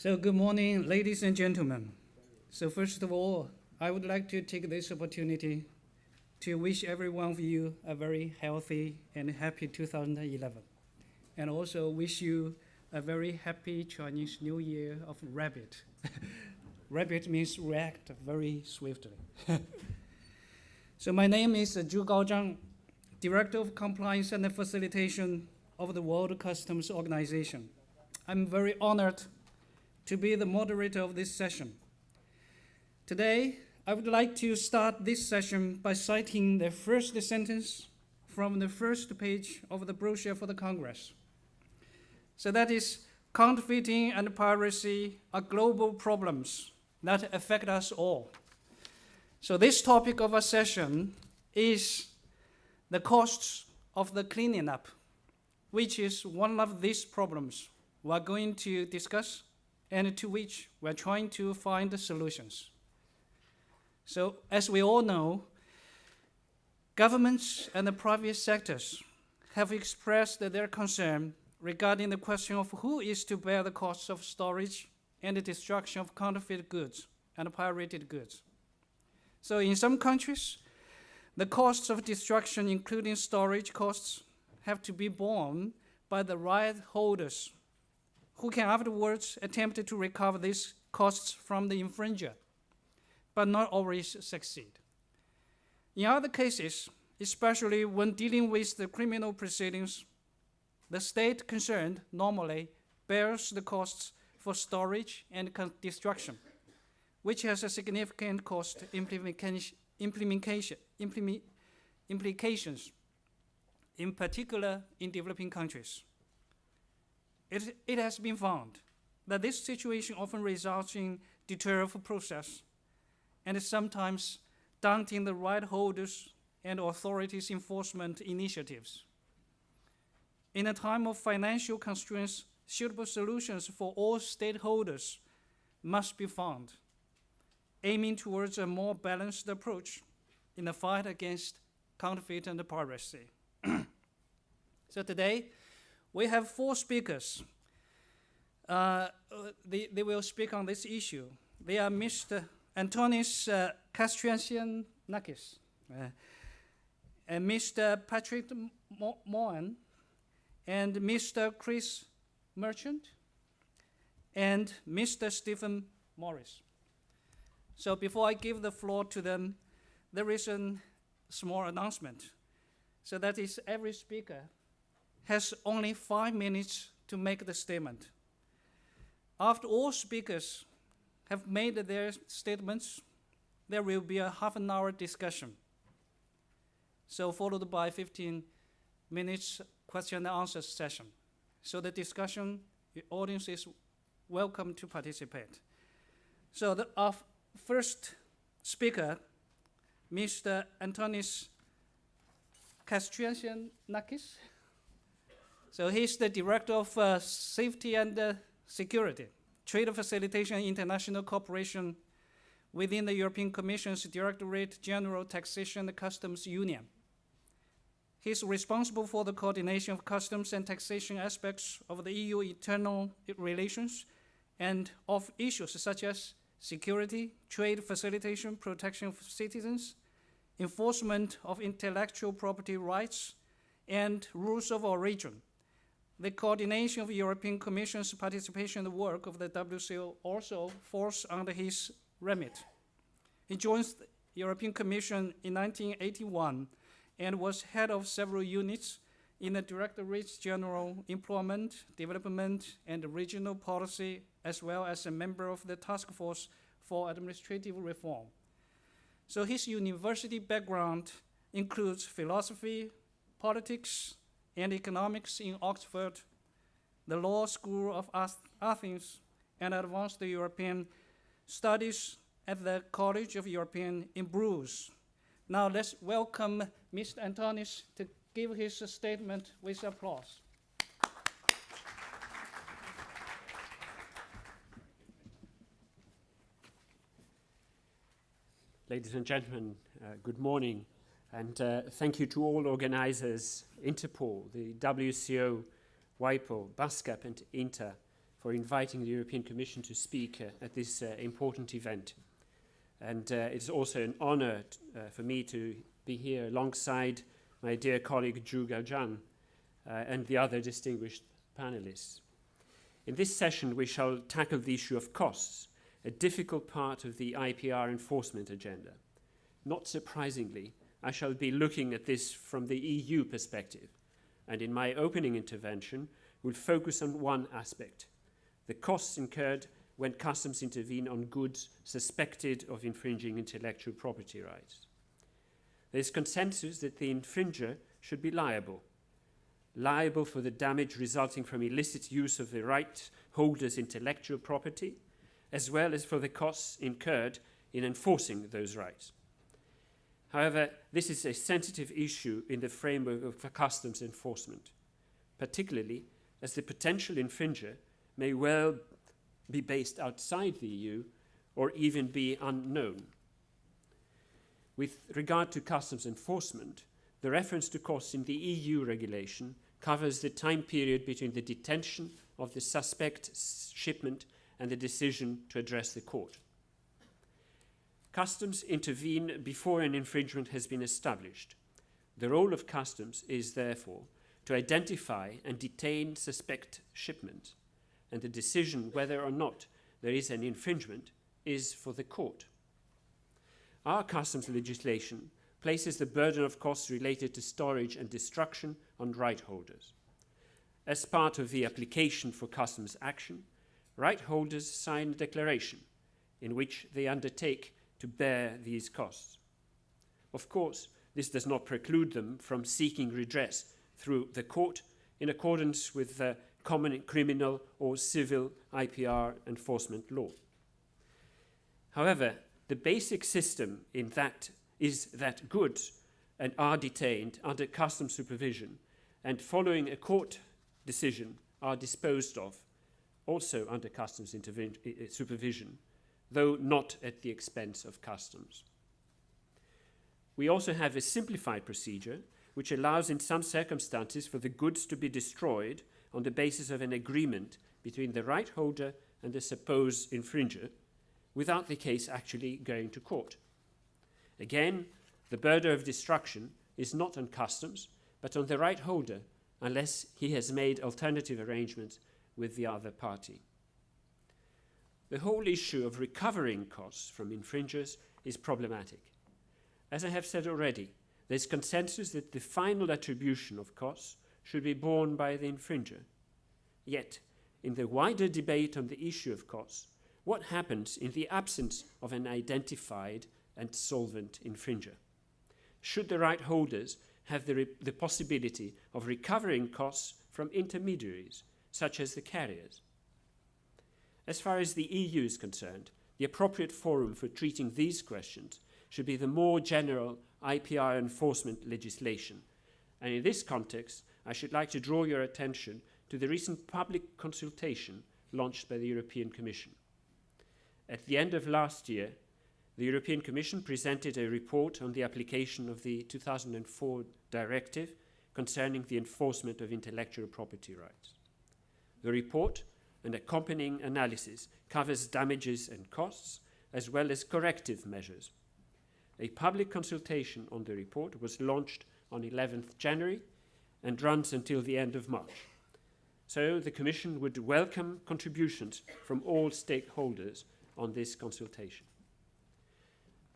So good morning, ladies and gentlemen. So first of all, I would like to take this opportunity to wish every one of you a very healthy and happy 2011. And also wish you a very happy Chinese New Year of Rabbit. Rabbit means react very swiftly. So my name is Zhu Gaozhang, Director of Compliance and Facilitation of the World Customs Organization. I'm very honored to be the moderator of this session. Today, I would like to start this session by citing the first sentence from the first page of the brochure for the Congress. So that is, counterfeiting and piracy are global problems that affect us all. So this topic of our session is the costs of the cleaning up, which is one of these problems we are going to discuss and to which we are trying to find solutions. So as we all know, governments and the private sectors have expressed their concern regarding the question of who is to bear the costs of storage and the destruction of counterfeit goods and pirated goods. So in some countries, the costs of destruction, including storage costs, have to be borne by the right holders, who can afterwards attempt to recover these costs from the infringer, but not always succeed. In other cases, especially when dealing with the criminal proceedings, the state concerned normally bears the costs for storage and destruction, which has a significant cost implications, in particular in developing countries. It has been found that this situation often results in deterrent process and sometimes daunting the right holders and authorities' enforcement initiatives. In a time of financial constraints, suitable solutions for all stakeholders must be found, aiming towards a more balanced approach in the fight against counterfeit and piracy. So today, we have four speakers. They will speak on this issue. They are Mr. Antonis Kastriansianakis, and Mr. Patrick Mohan, and Mr. Chris Merchant, and Mr. Stephen Morris. So before I give the floor to them, there is a small announcement. So that is, every speaker has only 5 minutes to make the statement. After all speakers have made their statements, there will be a half an hour discussion. So followed by 15 minutes question and answer session. So the discussion, the audience is welcome to participate. So our first speaker, Mr. Antonis Kastriansianakis. So he's the Director of Safety and Security, Trade Facilitation and International Cooperation within the European Commission's Directorate General Taxation and Customs Union. He's responsible for the coordination of customs and taxation aspects of the EU internal relations and of issues such as security, trade facilitation, protection of citizens, enforcement of intellectual property rights, and rules of origin. The coordination of the European Commission's participation in the work of the WCO also falls under his remit. He joined the European Commission in 1981 and was head of several units in the Directorates General Employment, Development, and Regional Policy, as well as a member of the Task Force for Administrative Reform. So his university background includes philosophy, politics, and economics in Oxford, the Law School of Athens, and advanced European studies at the College of European in Bruges. Now let's welcome Mr. Antonis to give his statement with applause. Ladies and gentlemen, good morning, and thank you to all organizers, Interpol, the WCO, WIPO, BASCAP, and INTA, for inviting the European Commission to speak at this important event. And it's also an honor for me to be here alongside my dear colleague Zhu Gaojian and the other distinguished panelists. In this session, we shall tackle the issue of costs, a difficult part of the IPR enforcement agenda. Not surprisingly, I shall be looking at this from the EU perspective, and in my opening intervention, will focus on one aspect: the costs incurred when customs intervene on goods suspected of infringing intellectual property rights. There is consensus that the infringer should be liable for the damage resulting from illicit use of the right holder's intellectual property, as well as for the costs incurred in enforcing those rights. However, this is a sensitive issue in the framework of customs enforcement, particularly as the potential infringer may well be based outside the EU or even be unknown. With regard to customs enforcement, the reference to costs in the EU regulation covers the time period between the detention of the suspect shipment and the decision to address the court. Customs intervene before an infringement has been established. The role of customs is, therefore, to identify and detain suspect shipments, and the decision whether or not there is an infringement is for the court. Our customs legislation places the burden of costs related to storage and destruction on right holders. As part of the application for customs action, right holders sign a declaration in which they undertake to bear these costs. Of course, this does not preclude them from seeking redress through the court in accordance with the common criminal or civil IPR enforcement law. However, the basic system in that is that goods are detained under customs supervision and following a court decision are disposed of also under customs supervision, though not at the expense of customs. We also have a simplified procedure which allows in some circumstances for the goods to be destroyed on the basis of an agreement between the right holder and the supposed infringer, without the case actually going to court. Again, the burden of destruction is not on customs, but on the right holder, unless he has made alternative arrangements with the other party. The whole issue of recovering costs from infringers is problematic. As I have said already, there is consensus that the final attribution of costs should be borne by the infringer. Yet, in the wider debate on the issue of costs, what happens in the absence of an identified and solvent infringer? Should the right holders have the possibility of recovering costs from intermediaries, such as the carriers? As far as the EU is concerned, the appropriate forum for treating these questions should be the more general IPR enforcement legislation. And in this context, I should like to draw your attention to the recent public consultation launched by the European Commission. At the end of last year, the European Commission presented a report on the application of the 2004 directive concerning the enforcement of intellectual property rights. The report and accompanying analysis covers damages and costs, as well as corrective measures. A public consultation on the report was launched on 11th January and runs until the end of March. So the Commission would welcome contributions from all stakeholders on this consultation.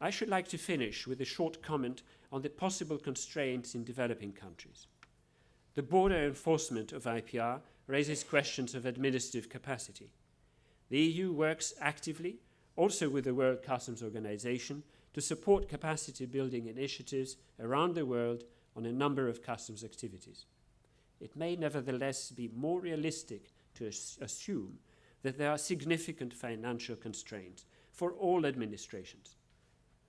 I should like to finish with a short comment on the possible constraints in developing countries. The border enforcement of IPR raises questions of administrative capacity. The EU works actively, also with the World Customs Organization, to support capacity building initiatives around the world on a number of customs activities. It may nevertheless be more realistic to assume that there are significant financial constraints for all administrations.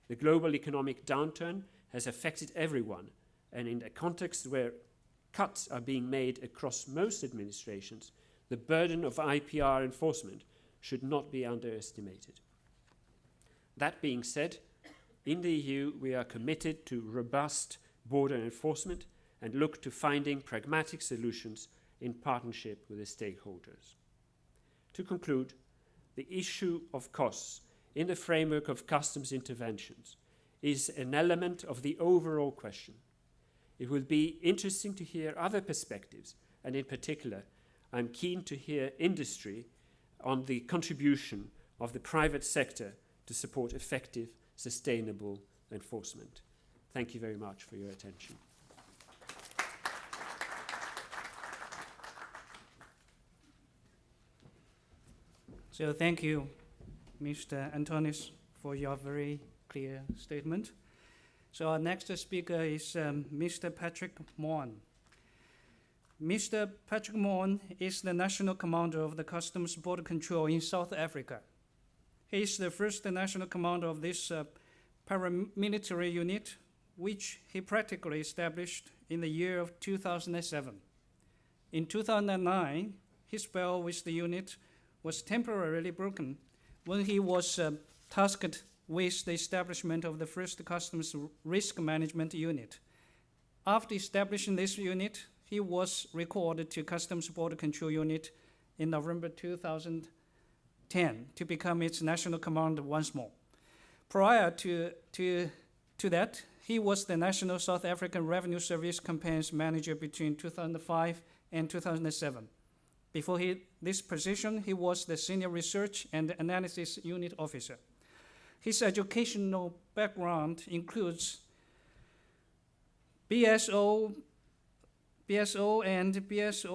The global economic downturn has affected everyone, and in a context where cuts are being made across most administrations, the burden of IPR enforcement should not be underestimated. That being said, in the EU, we are committed to robust border enforcement and look to finding pragmatic solutions in partnership with the stakeholders. To conclude, the issue of costs in the framework of customs interventions is an element of the overall question. It will be interesting to hear other perspectives, and in particular, I'm keen to hear industry on the contribution of the private sector to support effective, sustainable enforcement. Thank you very much for your attention. So thank you, Mr. Antonis, for your very clear statement. So our next speaker is Mr. Patrick Mohan. Mr. Patrick Mohan is the National Commander of the Customs Border Control in South Africa. He is the first national commander of this paramilitary unit, which he practically established in the year of 2007. In 2009, his spell with the unit was temporarily broken when he was tasked with the establishment of the first Customs Risk Management Unit. After establishing this unit, he was recalled to Customs Border Control Unit in November 2010 to become its national commander once more. Prior to that, he was the National South African Revenue Service Campaigns Manager between 2005 and 2007. Before this position, he was the Senior Research and Analysis Unit Officer. His educational background includes BSO and BS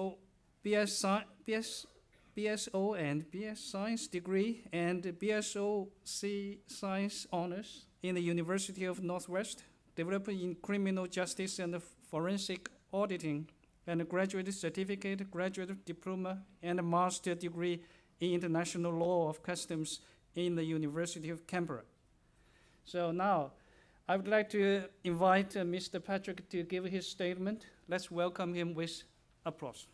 Science degree and BSc Science Honors in the University of Northwest, developed in criminal justice and forensic auditing, and a graduate certificate, graduate diploma, and a master degree in international law of customs in the University of Canberra. So now, I would like to invite Mr. Patrick to give his statement. Let's welcome him with applause.